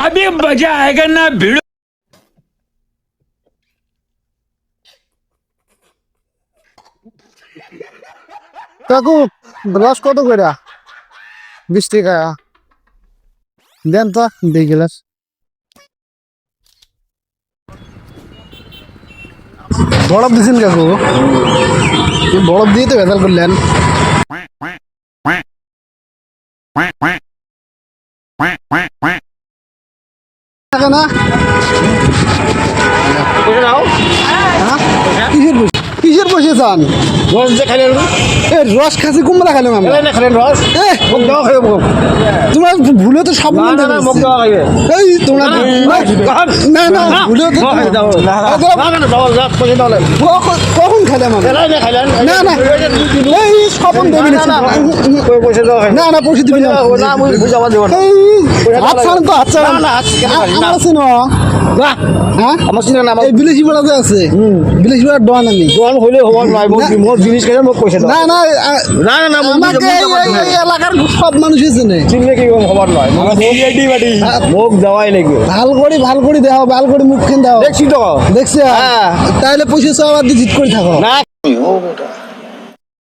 अभी मजा आएगा ना भिड़ो। কাকু গ্লাস কত করে? 20 টাকা দেন তো 2 গ্লাস। বরফ দিছেন কাকু? বরফ দিয়ে তো ভেজাল করলেন। টাকা না কিসের পয়সা চান? রস যে খাইলেন রস খাসি কুমড়া খাইলাম আমি। খাইলেন রস মুখ দেওয়া খাইব তোমার ভুলে তো সব না না মুখ দেওয়া খাইবে এই তোমরা না না ভুলে তো কখন খাইলাম আমি? না না এই স্বপন দেবেন পয়সা দেওয়া না না পয়সা দিবি না না মুই বুঝাবা দেব না হাত ছাড়েন তো হাত ছাড়েন না আমার আছে না হ্যাঁ আমার চিনা না এই বিলেশি বেড়া যে আছে বিলেশি বেড়া ডন আমি দোকান হইলে হওয়ার নয় মোর জিনিস খাইলে মোক পয়সা দাও না না না না না আমাকে এই এলাকার সব মানুষ চেনে চিনলে কি হবার নয় মুখ দেওয়াই লাগবে ভাল করে দেও ভাল করে মুখ খেন দাও দেখছি তো দেখছি তাহলে পয়সা সব আর জিত করে থাকো না